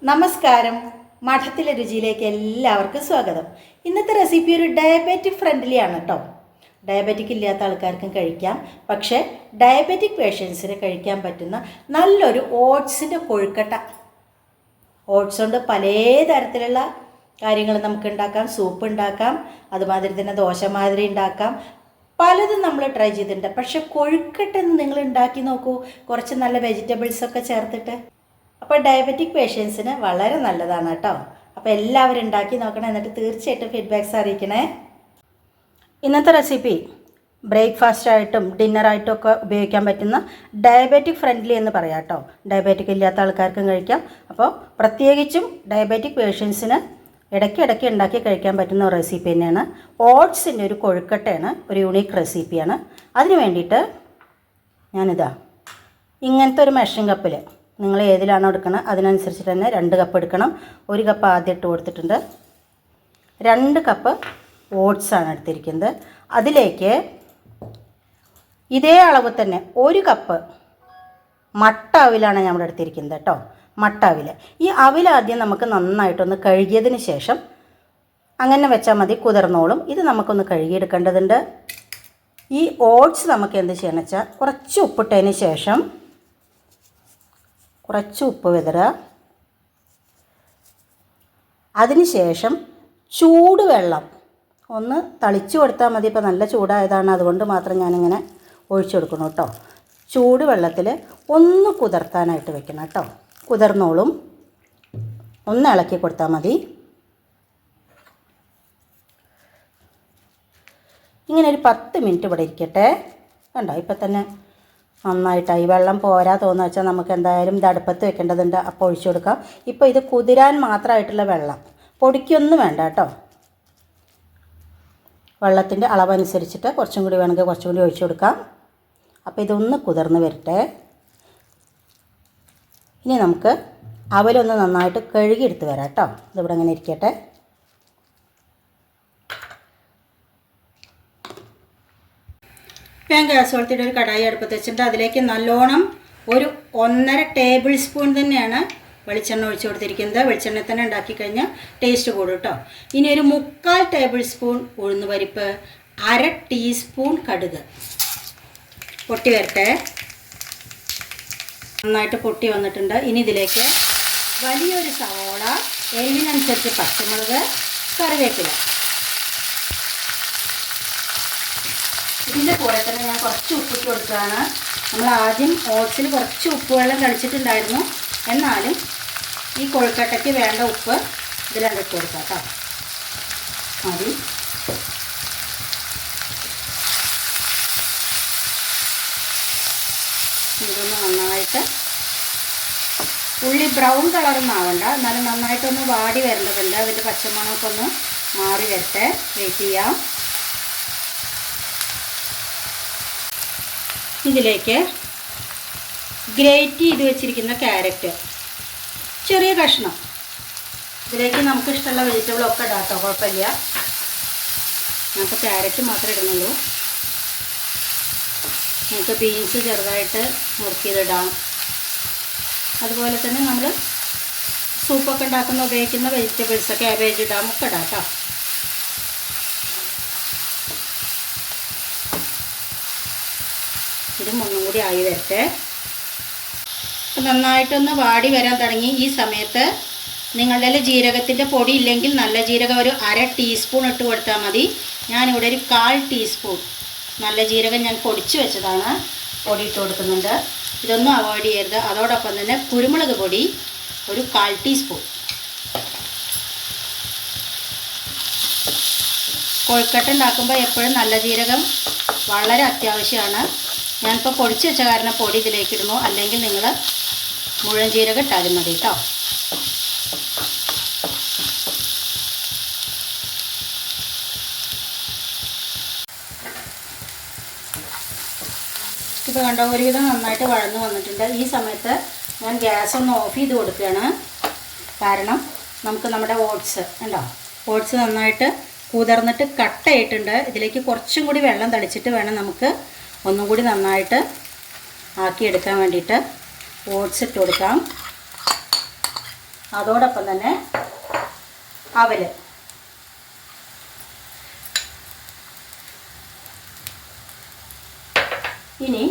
നമസ്കാരം. മഠത്തിലെ രുചിയിലേക്ക് എല്ലാവർക്കും സ്വാഗതം. ഇന്നത്തെ റെസിപ്പി ഒരു ഡയബറ്റിക് ഫ്രണ്ട്ലി ആണ് കേട്ടോ. ഡയബറ്റിക് ഇല്ലാത്ത ആൾക്കാർക്കും കഴിക്കാം. പക്ഷേ ഡയബറ്റിക് പേഷ്യൻസിന് കഴിക്കാൻ പറ്റുന്ന നല്ലൊരു ഓട്സിൻ്റെ കൊഴുക്കട്ട. ഓട്സ് കൊണ്ട് പല തരത്തിലുള്ള കാര്യങ്ങൾ നമുക്ക് ഉണ്ടാക്കാം. സൂപ്പ് ഉണ്ടാക്കാം, അതുമാതിരി തന്നെ ദോശ മാതിരി ഉണ്ടാക്കാം. പലതും നമ്മൾ ട്രൈ ചെയ്തിട്ടുണ്ട്. പക്ഷേ കൊഴുക്കട്ട നിങ്ങൾ ഉണ്ടാക്കി നോക്കൂ, കുറച്ച് നല്ല വെജിറ്റബിൾസൊക്കെ ചേർത്തിട്ട്. അപ്പോൾ ഡയബറ്റിക് പേഷ്യൻസിന് വളരെ നല്ലതാണ് കേട്ടോ. അപ്പോൾ എല്ലാവരും ഉണ്ടാക്കി നോക്കണം, എന്നിട്ട് തീർച്ചയായിട്ടും ഫീഡ്ബാക്ക്സ് അറിയിക്കണേ. ഇന്നത്തെ റെസിപ്പി ബ്രേക്ക്ഫാസ്റ്റായിട്ടും ഡിന്നറായിട്ടും ഒക്കെ ഉപയോഗിക്കാൻ പറ്റുന്ന ഡയബറ്റിക് ഫ്രണ്ട്ലി എന്ന് പറയാം കേട്ടോ. ഡയബറ്റിക് ഇല്ലാത്ത ആൾക്കാർക്കും കഴിക്കാം. അപ്പോൾ പ്രത്യേകിച്ചും ഡയബറ്റിക് പേഷ്യൻസിന് ഇടയ്ക്കിടയ്ക്ക് ഉണ്ടാക്കി കഴിക്കാൻ പറ്റുന്ന ഒരു റെസിപ്പി തന്നെയാണ്. ഓട്സിൻ്റെ ഒരു കൊഴുക്കട്ടയാണ്, ഒരു യൂണീക്ക് റെസിപ്പിയാണ്. അതിന് വേണ്ടിയിട്ട് ഞാനിതാ ഇങ്ങനത്തെ ഒരു മെഷറിംഗ് കപ്പിൽ, നിങ്ങൾ ഏതിലാണോ എടുക്കണം അതിനനുസരിച്ചിട്ട് തന്നെ 2 കപ്പ് എടുക്കണം. 1 കപ്പ് ആദ്യം ഇട്ട് കൊടുത്തിട്ടുണ്ട്. 2 കപ്പ് ഓട്സാണ് എടുത്തിരിക്കുന്നത്. അതിലേക്ക് ഇതേ അളവ് തന്നെ 1 കപ്പ് മട്ട അവിലാണ് നമ്മൾ എടുത്തിരിക്കുന്നത് കേട്ടോ. മട്ട അവിൽ. ഈ അവിൽ ആദ്യം നമുക്ക് നന്നായിട്ടൊന്ന് കഴുകിയതിന് ശേഷം അങ്ങനെ വെച്ചാൽ മതി, കുതിർന്നോളും. ഇത് നമുക്കൊന്ന് കഴുകിയെടുക്കേണ്ടതുണ്ട്. ഈ ഓട്സ് നമുക്ക് എന്ത് ചെയ്യണം വെച്ചാൽ കുറച്ച് ഉപ്പിട്ടതിന് ശേഷം കുറച്ച് ഉപ്പ് വിതറുക. അതിനുശേഷം ചൂടുവെള്ളം ഒന്ന് തളിച്ചു കൊടുത്താൽ മതി. ഇപ്പോൾ നല്ല ചൂടായതാണ്, അതുകൊണ്ട് മാത്രം ഞാനിങ്ങനെ ഒഴിച്ചു കൊടുക്കണം കേട്ടോ. ചൂടുവെള്ളത്തിൽ ഒന്ന് കുതിർത്താനായിട്ട് വെക്കണം കേട്ടോ. കുതിർന്നോളും. ഒന്ന് ഇളക്കി കൊടുത്താൽ മതി. ഇങ്ങനെ ഒരു 10 മിനിറ്റ് ഇവിടെ ഇരിക്കട്ടെ. കണ്ടോ, ഇപ്പം തന്നെ നന്നായിട്ടായി. വെള്ളം പോരാ തോന്നുക വെച്ചാൽ നമുക്ക് എന്തായാലും ഇത് അടുപ്പത്ത് വെക്കേണ്ടതുണ്ട്, അപ്പോൾ ഒഴിച്ചു കൊടുക്കാം. ഇപ്പോൾ ഇത് കുതിരാൻ മാത്രമായിട്ടുള്ള വെള്ളം, പൊടിക്കൊന്നും വേണ്ട കേട്ടോ. വെള്ളത്തിൻ്റെ അളവനുസരിച്ചിട്ട് കുറച്ചും കൂടി വേണമെങ്കിൽ കുറച്ചും കൂടി ഒഴിച്ചു കൊടുക്കാം. അപ്പോൾ ഇതൊന്ന് കുതിർന്ന് വരട്ടെ. ഇനി നമുക്ക് അവലൊന്ന് നന്നായിട്ട് കഴുകിയെടുത്ത് വരാം കേട്ടോ. ഇതിവിടെ ഇങ്ങനെ ഇരിക്കട്ടെ. ഞാൻ ഗ്യാസ് കൊടുത്തിട്ട് ഒരു കടായി അടുപ്പത്ത് വെച്ചിട്ട് അതിലേക്ക് നല്ലോണം ഒരു 1.5 ടേബിൾ സ്പൂൺ തന്നെയാണ് വെളിച്ചെണ്ണ ഒഴിച്ചു കൊടുത്തിരിക്കുന്നത്. വെളിച്ചെണ്ണ തന്നെ ഉണ്ടാക്കി കഴിഞ്ഞാൽ ടേസ്റ്റ് കൂടും കേട്ടോ. ഇനി ഒരു 3/4 ടേബിൾ സ്പൂൺ ഉഴുന്ന് പരിപ്പ്, 1/2 ടീസ്പൂൺ കടുക്. പൊട്ടി വരട്ടെ. നന്നായിട്ട് പൊട്ടി വന്നിട്ടുണ്ട്. ഇനി ഇതിലേക്ക് വലിയൊരു സവോള, എരിവിനനുസരിച്ച് പച്ചമുളക്, കറിവേപ്പില. ഇതിൻ്റെ കൂടെ തന്നെ ഞാൻ കുറച്ച് ഉപ്പിട്ട് കൊടുക്കുകയാണ്. നമ്മൾ ആദ്യം ഓട്സിൽ കുറച്ച് ഉപ്പ് വെള്ളം തളിച്ചിട്ടുണ്ടായിരുന്നു. എന്നാലും ഈ കൊഴുക്കട്ടയ്ക്ക് വേണ്ട ഉപ്പ് ഇതിലാണ് ഇട്ട് കൊടുക്കാം കേട്ടോ. മതി. ഇതൊന്ന് നന്നായിട്ട്, ഉള്ളി ബ്രൗൺ കളറൊന്നും ആവണ്ട, എന്നാലും നന്നായിട്ടൊന്ന് വാടി വരേണ്ടതുണ്ട്. അതിൻ്റെ പച്ചമണമൊക്കെ ഒന്ന് മാറി വരട്ടെ. വെയിറ്റ് ചെയ്യാം. ഇതിലേക്ക് ഗ്രേറ്റ് ചെയ്ത് വെച്ചിരിക്കുന്ന ക്യാരറ്റ്, ചെറിയ കഷ്ണം. ഇതിലേക്ക് നമുക്ക് ഇഷ്ടമുള്ള വെജിറ്റബിളൊക്കെ ഇടാം കേട്ടോ, കുഴപ്പമില്ല. നമുക്ക് ക്യാരറ്റ് മാത്രമേ ഇടുന്നുള്ളൂ. നമുക്ക് ബീൻസ് ചെറുതായിട്ട് മുറുക്കിയതിടാം. അതുപോലെ തന്നെ നമ്മൾ സൂപ്പൊക്കെ ഉണ്ടാക്കുന്ന ഉപയോഗിക്കുന്ന വെജിറ്റബിൾസ്, ക്യാബേജ് ഇടാം, ഒക്കെ ഇടാം കേട്ടോ. ഇതും ഒന്നും കൂടി ആയി വരട്ടെ. നന്നായിട്ടൊന്ന് വാടി വരാൻ തുടങ്ങി. ഈ സമയത്ത് നിങ്ങളുടെ ജീരകത്തിൻ്റെ പൊടി ഇല്ലെങ്കിൽ നല്ല ജീരകം ഒരു 1/2 ടീസ്പൂൺ ഇട്ട് കൊടുത്താൽ മതി. ഞാനിവിടെ ഒരു 1/4 ടീസ്പൂൺ നല്ല ജീരകം ഞാൻ പൊടിച്ച് വെച്ചതാണ്, പൊടി ഇട്ട് കൊടുക്കുന്നുണ്ട്. ഇതൊന്നും അവോയ്ഡ് ചെയ്യരുത്. അതോടൊപ്പം തന്നെ കുരുമുളക് പൊടി ഒരു 1/4 ടീസ്പൂൺ. കൊഴുക്കട്ട ഉണ്ടാക്കുമ്പോൾ എപ്പോഴും നല്ല ജീരകം വളരെ അത്യാവശ്യമാണ്. ഞാനിപ്പോൾ പൊടിച്ച് വെച്ച കാരണം പൊടി ഇതിലേക്ക് ഇടുന്നു, അല്ലെങ്കിൽ നിങ്ങൾ മുഴുവൻ ജീരകം ഇട്ടാലും മതി കേട്ടോ. ഇപ്പോൾ കണ്ടോ, ഒരുവിധം നന്നായിട്ട് വഴന്ന് വന്നിട്ടുണ്ട്. ഈ സമയത്ത് ഞാൻ ഗ്യാസ് ഒന്ന് ഓഫ് ചെയ്ത് കൊടുക്കുകയാണ്. കാരണം നമുക്ക് നമ്മുടെ ഓട്സ് ഉണ്ടോ, ഓട്സ് നന്നായിട്ട് കുതിർന്നിട്ട് കട്ടയായിട്ടുണ്ട്. ഇതിലേക്ക് കുറച്ചും കൂടി വെള്ളം തളിച്ചിട്ട് വേണം നമുക്ക് ഒന്നും കൂടി നന്നായിട്ട് ആക്കിയെടുക്കാൻ വേണ്ടിയിട്ട്. ഓട്സ് ഇട്ട് കൊടുക്കാം. അതോടൊപ്പം തന്നെ അവൽ. ഇനി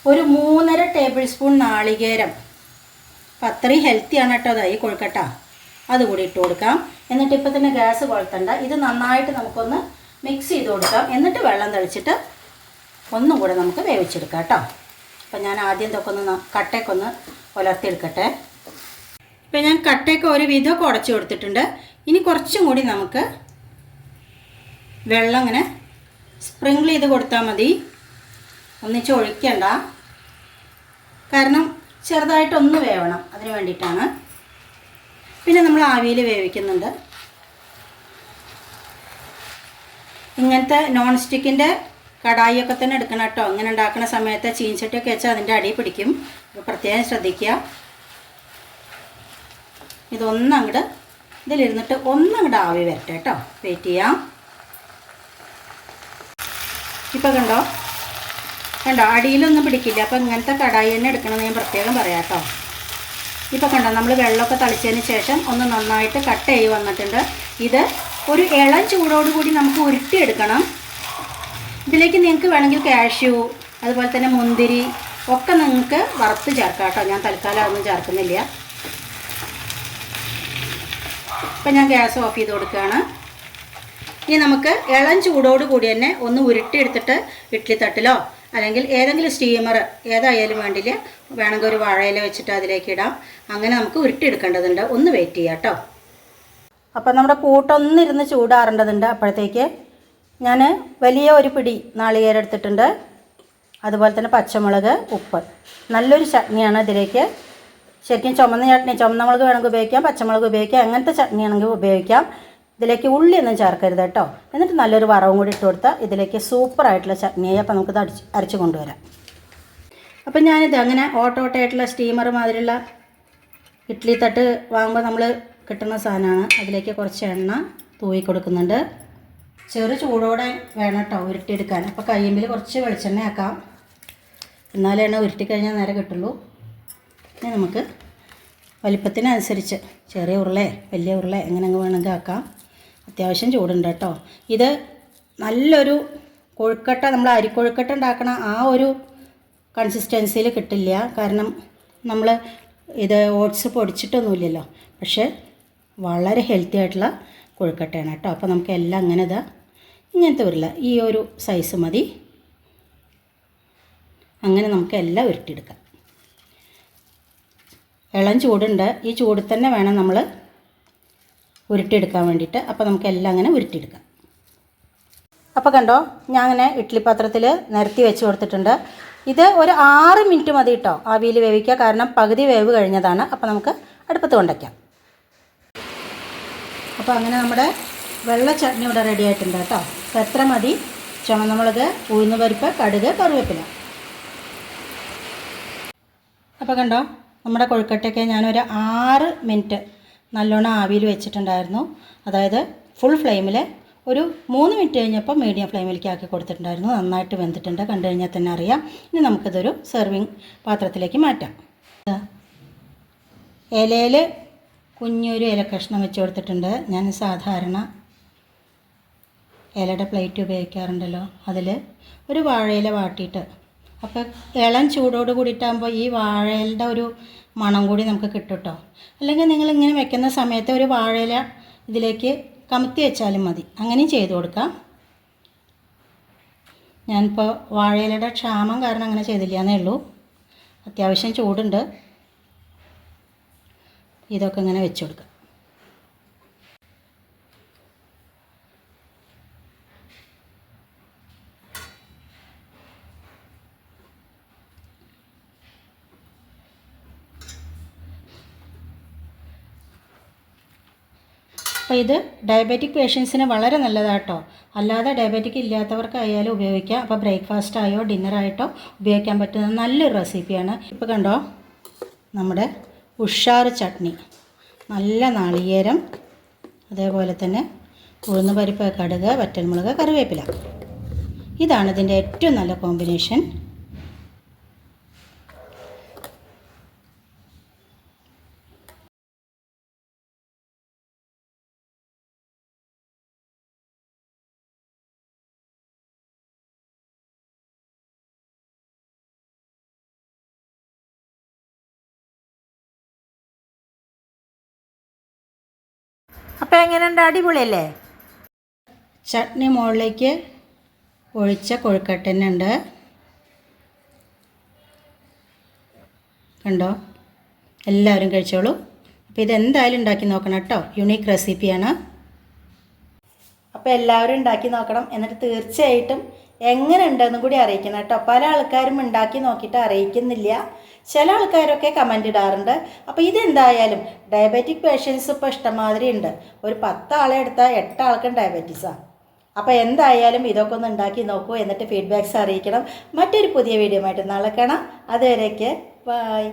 ഒരു 3.5 ടേബിൾ സ്പൂൺ നാളികേരം. അപ്പം അത്രയും ഹെൽത്തിയാണ് കേട്ടോ അത് ഈ കൊഴുക്കട്ട. അതുകൂടി ഇട്ട് കൊടുക്കാം. എന്നിട്ട് ഇപ്പം തന്നെ ഗ്യാസ് കൊളുത്തണ്ട. ഇത് നന്നായിട്ട് നമുക്കൊന്ന് മിക്സ് ചെയ്ത് കൊടുക്കാം. എന്നിട്ട് വെള്ളം തളിച്ചിട്ട് ഒന്നും കൂടെ നമുക്ക് വേവിച്ചെടുക്കാം കേട്ടോ. അപ്പം ഞാൻ ആദ്യം ഇതൊക്കെ ഒന്ന് കട്ടയൊക്കെ പുലർത്തിയെടുക്കട്ടെ. ഇപ്പം ഞാൻ കട്ടയൊക്കെ ഒരു വിധമൊക്കെ ഉടച്ചു കൊടുത്തിട്ടുണ്ട്. ഇനി കുറച്ചും കൂടി നമുക്ക് വെള്ളം ഇങ്ങനെ സ്പ്രിങ്കിൾ ചെയ്ത് കൊടുത്താൽ മതി. ഒന്നിച്ച് ഒഴിക്കണ്ട, കാരണം ചെറുതായിട്ടൊന്ന് വേവണം, അതിന് വേണ്ടിയിട്ടാണ്. പിന്നെ നമ്മൾ ആവിയിൽ വേവിക്കുന്നുണ്ട്. ഇങ്ങനത്തെ നോൺ സ്റ്റിക്കിൻ്റെ കടായിയൊക്കെ തന്നെ എടുക്കണം കേട്ടോ. ഇങ്ങനെ ഉണ്ടാക്കുന്ന സമയത്ത് ചീൻചട്ടിയൊക്കെ വെച്ചാൽ അതിൻ്റെ അടി പിടിക്കും. അപ്പോൾ പ്രത്യേകം ശ്രദ്ധിക്കുക. ഇതൊന്നങ്ങോട്ട് ഇതിലിരുന്നിട്ട് ഒന്നങ്ങോട്ട് ആവി വരട്ടെ കേട്ടോ. വെയിറ്റ് ചെയ്യാം. ഇപ്പോൾ കണ്ടോ അടിയിലൊന്നും പിടിക്കില്ല. അപ്പോൾ ഇങ്ങനത്തെ കടായി തന്നെ എടുക്കണമെന്ന് ഞാൻ പ്രത്യേകം പറയാം കേട്ടോ. ഇപ്പോൾ കണ്ടോ നമ്മൾ വെള്ളമൊക്കെ തളിച്ചതിന് ശേഷം ഒന്ന് നന്നായിട്ട് കട്ട് ചെയ്ത് വന്നിട്ടുണ്ട്. ഇത് ഒരു ഇളം ചൂടോടുകൂടി നമുക്ക് ഉരുട്ടിയെടുക്കണം. ഇതിലേക്ക് നിങ്ങൾക്ക് വേണമെങ്കിൽ കാഷ്യൂ, അതുപോലെ തന്നെ മുന്തിരി ഒക്കെ നിങ്ങൾക്ക് വറുത്ത് ചേർക്കാം കേട്ടോ. ഞാൻ തൽക്കാലം അതൊന്നും ചേർക്കുന്നില്ല. ഇപ്പം ഞാൻ ഗ്യാസ് ഓഫ് ചെയ്ത് കൊടുക്കുകയാണ്. ഇനി നമുക്ക് ഇളം ചൂടോട് കൂടി തന്നെ ഒന്ന് ഉരുട്ടിയെടുത്തിട്ട് ഇഡ്ഡലി തട്ടിലോ അല്ലെങ്കിൽ ഏതെങ്കിലും സ്റ്റീമർ ഏതായാലും വേണ്ടില്ല, വേണമെങ്കിൽ ഒരു വാഴയില വെച്ചിട്ട് അതിലേക്ക് ഇടാം. അങ്ങനെ നമുക്ക് ഉരുട്ടിയെടുക്കേണ്ടതുണ്ട്. ഒന്ന് വെയിറ്റ് ചെയ്യാം കേട്ടോ. അപ്പം നമ്മുടെ കൂട്ടൊന്നിരുന്ന് ചൂടാറേണ്ടതുണ്ട്. അപ്പോഴത്തേക്ക് ഞാൻ വലിയ ഒരു പിടി നാളികേരം എടുത്തിട്ടുണ്ട്. അതുപോലെ തന്നെ പച്ചമുളക്, ഉപ്പ്. നല്ലൊരു ചട്നിയാണ് ഇതിലേക്ക്. ശരിക്കും ചുമന്ന ചട്നി, ചുമന്ന മുളക് വേണമെങ്കിൽ ഉപയോഗിക്കാം, പച്ചമുളക് ഉപയോഗിക്കാം, അങ്ങനത്തെ ചട്നി ആണെങ്കിൽ ഉപയോഗിക്കാം. ഇതിലേക്ക് ഉള്ളിയൊന്നും ചേർക്കരുത് കേട്ടോ. എന്നിട്ട് നല്ലൊരു വറവും കൂടി ഇട്ട് കൊടുത്താൽ ഇതിലേക്ക് സൂപ്പറായിട്ടുള്ള ചട്നിയായി. അപ്പോൾ നമുക്കിത് അരച്ച് കൊണ്ടുവരാം. അപ്പം ഞാനിത് അങ്ങനെ ഓട്ടോട്ടായിട്ടുള്ള സ്റ്റീമർ മാതിരിയുള്ള ഇഡ്ഡലി തട്ട് വാങ്ങുമ്പോൾ നമ്മൾ കിട്ടുന്ന സാധനമാണ്. അതിലേക്ക് കുറച്ച് എണ്ണ തൂവി കൊടുക്കുന്നുണ്ട്. ചെറു ചൂടോടെ വേണം കേട്ടോ ഉരുട്ടിയെടുക്കാൻ. അപ്പോൾ കയ്യുമ്പിൽ കുറച്ച് വെളിച്ചെണ്ണ ആക്കാം, എന്നാലേ എണ്ണ ഉരുട്ടിക്കഴിഞ്ഞാൽ നേരെ കിട്ടുള്ളൂ. ഇനി നമുക്ക് വലിപ്പത്തിനനുസരിച്ച് ചെറിയ ഉരുള വലിയ ഉരുള എങ്ങനെ വേണമെങ്കിൽ ആക്കാം. അത്യാവശ്യം ചൂടുണ്ട് കേട്ടോ. ഇത് നല്ലൊരു കൊഴുക്കട്ട, നമ്മൾ അരിക്കൊഴുക്കട്ട ഉണ്ടാക്കണ ആ ഒരു കൺസിസ്റ്റൻസിയിൽ കിട്ടില്ല. കാരണം നമ്മൾ ഇത് ഓട്സ് പൊടിച്ചിട്ടൊന്നുമില്ലല്ലോ. പക്ഷേ വളരെ ഹെൽത്തി ആയിട്ടുള്ള കൊഴുക്കട്ടയാണ് കേട്ടോ. അപ്പോൾ നമുക്ക് എല്ലാം അങ്ങനെ ഇങ്ങനത്തെ ഉരുള ഈ ഒരു സൈസ് മതി. അങ്ങനെ നമുക്ക് എല്ലാം ഉരുട്ടിയെടുക്കാം. ഇളം ചൂടുണ്ട്. ഈ ചൂടിൽ തന്നെ വേണം നമ്മൾ ഉരുട്ടിയെടുക്കാൻ വേണ്ടിയിട്ട്. അപ്പോൾ നമുക്ക് എല്ലാം അങ്ങനെ ഉരുട്ടിയെടുക്കാം. അപ്പോൾ കണ്ടോ ഞാൻ അങ്ങനെ ഇഡ്ഡലി പാത്രത്തിൽ നിരത്തി വെച്ച് കൊടുത്തിട്ടുണ്ട്. ഇത് ഒരു 6 മിനിറ്റ് മതി കേട്ടോ ആവിയിൽ വേവിക്കുക. കാരണം പകുതി വേവ് കഴിഞ്ഞതാണ്. അപ്പോൾ നമുക്ക് അടുപ്പത്ത് കൊണ്ടുവയ്ക്കാം. അപ്പോൾ അങ്ങനെ നമ്മുടെ വെള്ള ചട്നി ഇവിടെ റെഡി ആയിട്ടുണ്ട് കേട്ടോ. അപ്പോൾ എത്ര മതി? ചുവന്ന മുളക്, ഉഴുന്നുപരിപ്പ്, കടുക്, കറിവേപ്പില. അപ്പോൾ കണ്ടോ നമ്മുടെ കൊഴുക്കട്ടയൊക്കെ ഞാനൊരു 6 മിനിറ്റ് നല്ലോണം ആവിയിൽ വെച്ചിട്ടുണ്ടായിരുന്നു. അതായത് ഫുൾ ഫ്ലെയിമിൽ. ഒരു 3 മിനിറ്റ് കഴിഞ്ഞപ്പോൾ മീഡിയം ഫ്ലെയിമിലേക്ക് ആക്കി കൊടുത്തിട്ടുണ്ടായിരുന്നു. നന്നായിട്ട് വെന്തിട്ടുണ്ട്, കണ്ടു കഴിഞ്ഞാൽ തന്നെ അറിയാം. ഇനി നമുക്കിതൊരു സെർവിങ് പാത്രത്തിലേക്ക് മാറ്റാം. ഇലയിൽ കുഞ്ഞൊരു ഇല കഷ്ണം വെച്ച് കൊടുത്തിട്ടുണ്ട്. ഞാൻ സാധാരണ ഇലയുടെ പ്ലേറ്റ് ഉപയോഗിക്കാറുണ്ടല്ലോ, അതിൽ ഒരു വാഴയില വാട്ടിയിട്ട്. അപ്പോൾ ഇളം ചൂടോട് കൂടിയിട്ടാകുമ്പോൾ ഈ വാഴയിലയുടെ ഒരു മണം കൂടി നമുക്ക് കിട്ടും കേട്ടോ. അല്ലെങ്കിൽ നിങ്ങളിങ്ങനെ വെക്കുന്ന സമയത്ത് ഒരു വാഴയില ഇതിലേക്ക് കമത്തി വെച്ചാലും മതി, അങ്ങനെയും ചെയ്ത് കൊടുക്കാം. ഞാനിപ്പോൾ വാഴയിലയുടെ ക്ഷാമം കാരണം അങ്ങനെ ചെയ്തില്ല എന്നേ ഉള്ളൂ. അത്യാവശ്യം ചൂടുണ്ട്. ഇതൊക്കെ ഇങ്ങനെ വെച്ച് കൊടുക്കാം. അപ്പോൾ ഇത് ഡയബറ്റിക് പേഷ്യൻസിന് വളരെ നല്ലതാട്ടോ. അല്ലാതെ ഡയബറ്റിക് ഇല്ലാത്തവർക്കായാലും ഉപയോഗിക്കാം. അപ്പോൾ ബ്രേക്ക്ഫാസ്റ്റായോ ഡിന്നറായിട്ടോ ഉപയോഗിക്കാൻ പറ്റുന്ന നല്ലൊരു റെസിപ്പിയാണ്. ഇപ്പോൾ കണ്ടോ നമ്മുടെ ഉഷാർ ചട്നി. നല്ല നാളികേരം, അതേപോലെ തന്നെ ഉഴുന്ന് പരിപ്പ്, കടുക്, വറ്റൽമുളക്, കറിവേപ്പില. ഇതാണ് ഇതിൻ്റെ ഏറ്റവും നല്ല കോമ്പിനേഷൻ. അപ്പോൾ എങ്ങനെയുണ്ട്? അടിപൊളിയല്ലേ? ചട്നി മുകളിലേക്ക് ഒഴിച്ച കൊഴുക്കട്ട തന്നെ ഉണ്ട്. കണ്ടോ? എല്ലാവരും കഴിച്ചോളൂ. അപ്പോൾ ഇതെന്തായാലും ഉണ്ടാക്കി നോക്കണം കേട്ടോ. യുണീക്ക് റെസിപ്പിയാണ്. അപ്പോൾ എല്ലാവരും ഉണ്ടാക്കി നോക്കണം. എന്നിട്ട് തീർച്ചയായിട്ടും എങ്ങനെ ഉണ്ടെന്നും കൂടി അറിയിക്കണം കേട്ടോ. പല ആൾക്കാരും ഉണ്ടാക്കി നോക്കിയിട്ട് അറിയിക്കുന്നില്ല. ചില ആൾക്കാരൊക്കെ കമൻ്റ് ഇടാറുണ്ട്. അപ്പോൾ ഇതെന്തായാലും ഡയബറ്റിക് പേഷ്യൻസ് ഇപ്പോൾ ഇഷ്ടംമാതിരി ഉണ്ട്. ഒരു 10 ആളെ എടുത്താൽ 8 ആൾക്കും ഡയബറ്റീസാണ്. അപ്പോൾ എന്തായാലും ഇതൊക്കെ ഒന്ന് ഉണ്ടാക്കി നോക്കൂ. എന്നിട്ട് ഫീഡ്ബാക്ക്സ് അറിയിക്കണം. മറ്റൊരു പുതിയ വീഡിയോ ആയിട്ട് നാളെ കാണാം. അതുവരേക്ക് ബൈ.